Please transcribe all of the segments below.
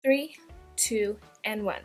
Three, two, and one.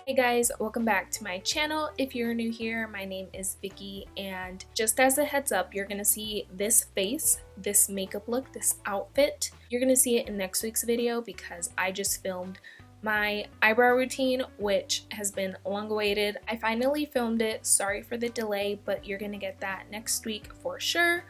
Hey guys, welcome back to my channel. If you're new here, my name is Vicky, and just as a heads up, you're gonna see this face, this makeup look, this outfit. You're gonna see it in next week's video because I just filmed my eyebrow routine, which has been long awaited. I finally filmed it. Sorry for the delay, but you're gonna get that next week for sure.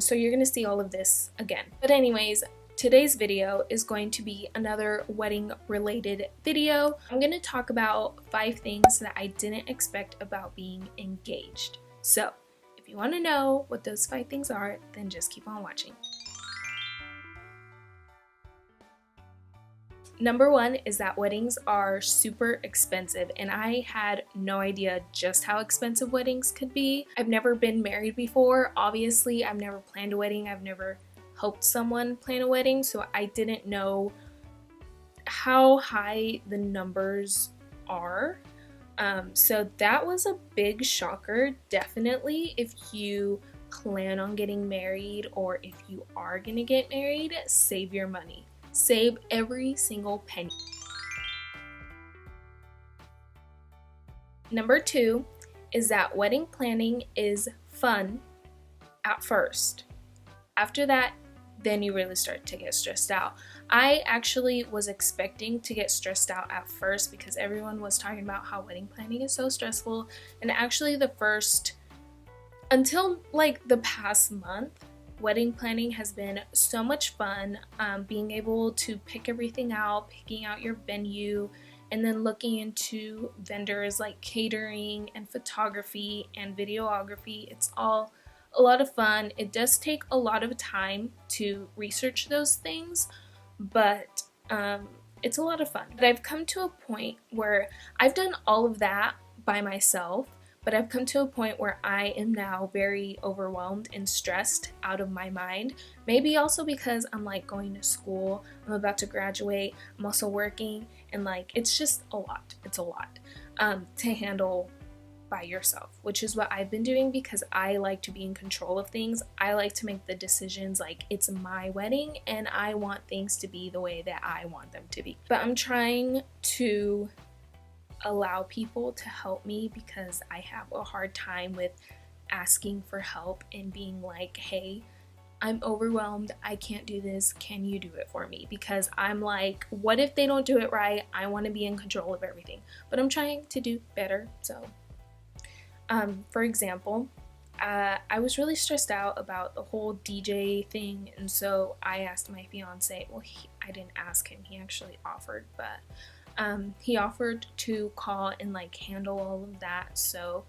So you're gonna see all of this again. But anyways, today's video is going to be another wedding related video. I'm going to talk about 5 things that I didn't expect about being engaged. So if you want to know what those 5 things are, then just keep on watching. Number 1 is that weddings are super expensive, and I had no idea just how expensive weddings could be. I've never been married before. Obviously, I've never planned a wedding. I've never helped someone plan a wedding, so I didn't know how high the numbers are. So that was a big shocker. Definitely, if you plan on getting married or if you are gonna get married, save your money. Save every single penny. Number 2 is that wedding planning is fun at first. After that, then you really start to get stressed out. I actually was expecting to get stressed out at first because everyone was talking about how wedding planning is so stressful, and actually until like the past month, wedding planning has been so much fun. Being able to pick everything out, picking out your venue, and then looking into vendors like catering and photography and videography. It's all a lot of fun. It does take a lot of time to research those things, but it's a lot of fun. But I've come to a point where I've done all of that by myself, but I've come to a point where I am now very overwhelmed and stressed out of my mind. Maybe also because I'm like going to school, I'm about to graduate, I'm also working, and like it's just a lot. It's a lot to handle by yourself, which is what I've been doing because I like to be in control of things. I like to make the decisions. Like, it's my wedding and I want things to be the way that I want them to be. But I'm trying to allow people to help me because I have a hard time with asking for help and being like, hey, I'm overwhelmed, I can't do this, can you do it for me? Because I'm like, what if they don't do it right? I want to be in control of everything, but I'm trying to do better. So for example, I was really stressed out about the whole DJ thing, and so I asked my fiance, well, I didn't ask him, he actually offered, but he offered to call and like handle all of that, so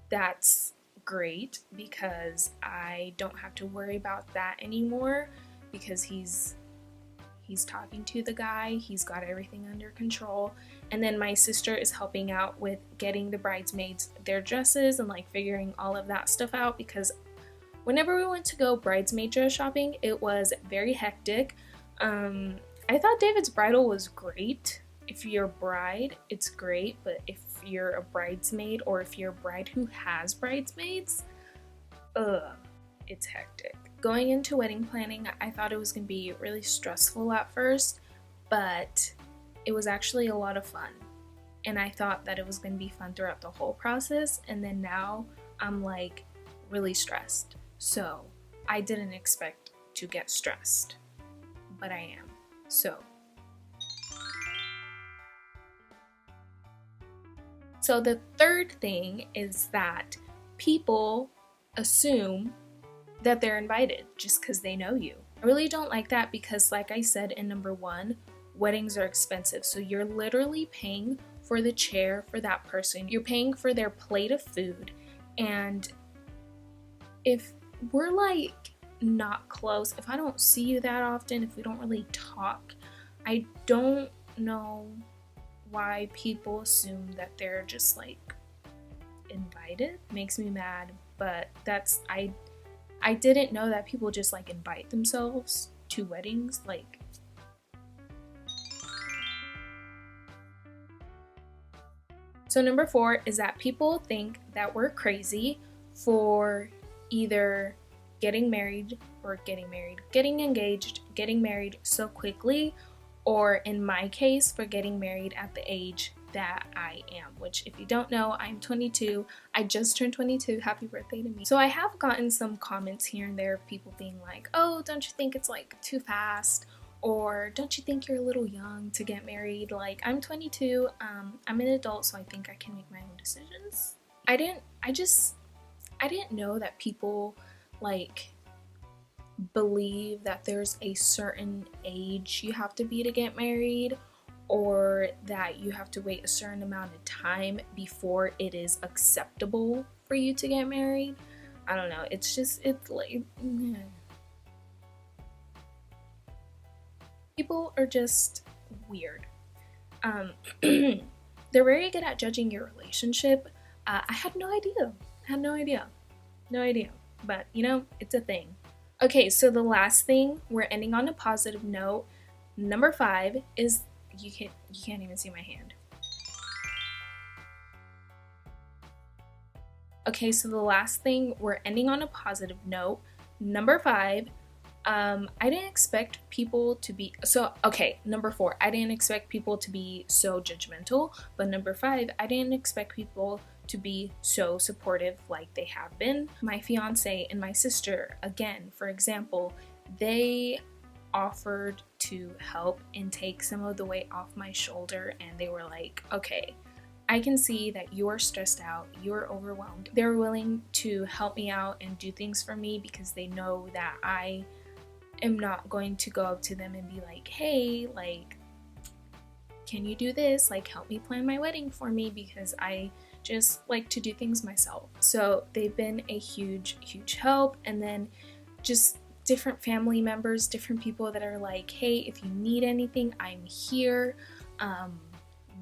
that's great because I don't have to worry about that anymore because he's talking to the guy, he's got everything under control. And then my sister is helping out with getting the bridesmaids their dresses and like figuring all of that stuff out, because whenever we went to go bridesmaid dress shopping, it was very hectic. I thought David's bridal was great. If you're a bride, it's great, but if you're a bridesmaid or if you're a bride who has bridesmaids, it's hectic. Going into wedding planning, I thought it was going to be really stressful at first, but it was actually a lot of fun. And I thought that it was going to be fun throughout the whole process, and then now I'm like really stressed. So I didn't expect to get stressed, but I am. So the third thing is that people assume that they're invited just because they know you. I really don't like that because, like I said in number 1, weddings are expensive. So you're literally paying for the chair for that person. You're paying for their plate of food. And if we're like not close, if I don't see you that often, if we don't really talk, I don't know why people assume that they're just like invited. Makes me mad, but I didn't know that people just like invite themselves to weddings. Like, So number 4 is that people think that we're crazy for either getting engaged, getting married so quickly, or in my case, for getting married at the age that I am, which if you don't know, I'm 22. I just turned 22. Happy birthday to me. So I have gotten some comments here and there of people being like, oh, don't you think it's like too fast? Or don't you think you're a little young to get married? Like, I'm 22, I'm an adult, so I think I can make my own decisions. I didn't know that people like believe that there's a certain age you have to be to get married, or that you have to wait a certain amount of time before it is acceptable for you to get married. I don't know, it's like people are just weird. They're very good at judging your relationship. I had no idea, but you know, it's a thing. Okay, so the last thing, we're ending on a positive note. Number 5 is, you can't even see my hand. Okay, so the last thing, we're ending on a positive note. Number 5, I didn't expect people to be number 4, I didn't expect people to be so judgmental, but number 5, I didn't expect people to be so supportive like they have been. My fiance and my sister, again, for example, they offered to help and take some of the weight off my shoulder, and they were like, okay, I can see that you're stressed out, you're overwhelmed. They're willing to help me out and do things for me because they know that I am not going to go up to them and be like, hey, like, can you do this? Like, help me plan my wedding for me, because I just like to do things myself. So they've been a huge help. And then just different family members, different people that are like, hey, if you need anything, I'm here.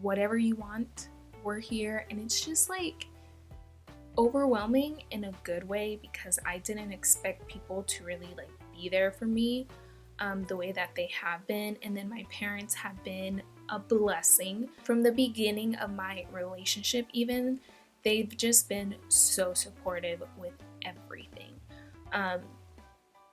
Whatever you want, we're here. And it's just like overwhelming in a good way, because I didn't expect people to really like be there for me the way that they have been. And then my parents have been a blessing from the beginning of my relationship. Even they've just been so supportive with everything.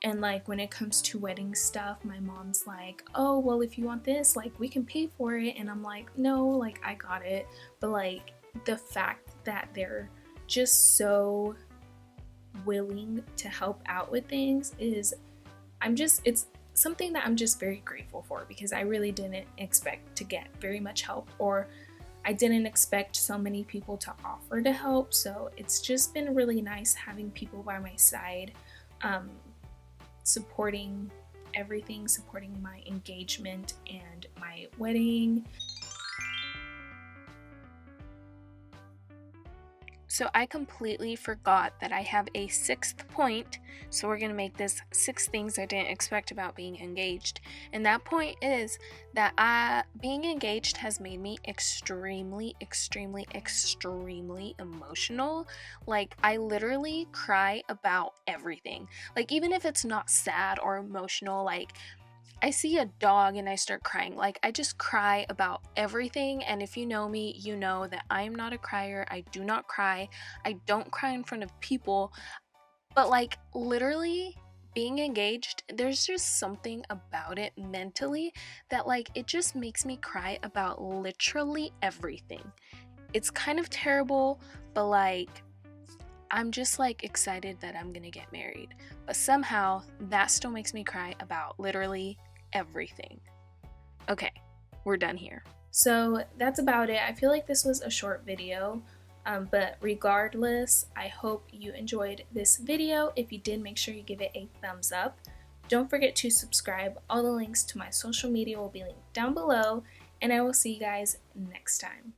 And like when it comes to wedding stuff, my mom's like, oh, well, if you want this, like, we can pay for it. And I'm like, no, like, I got it. But like the fact that they're just so willing to help out with things is, it's something that I'm just very grateful for, because I really didn't expect to get very much help, or I didn't expect so many people to offer to help. So it's just been really nice having people by my side, supporting everything, supporting my engagement and my wedding. So I completely forgot that I have a 6th point, so we're going to make this 6 things I didn't expect about being engaged. And that point is that being engaged has made me extremely emotional. Like, I literally cry about everything. Like, even if it's not sad or emotional, like, I see a dog and I start crying. Like, I just cry about everything. And if you know me, you know that I am not a crier. I do not cry. I don't cry in front of people. But like, literally being engaged, there's just something about it mentally that like, it just makes me cry about literally everything. It's kind of terrible, but like, I'm just like excited that I'm gonna get married. But somehow that still makes me cry about literally everything. Okay, we're done here. So that's about it. I feel like this was a short video, but regardless, I hope you enjoyed this video. If you did, make sure you give it a thumbs up. Don't forget to subscribe. All the links to my social media will be linked down below, and I will see you guys next time.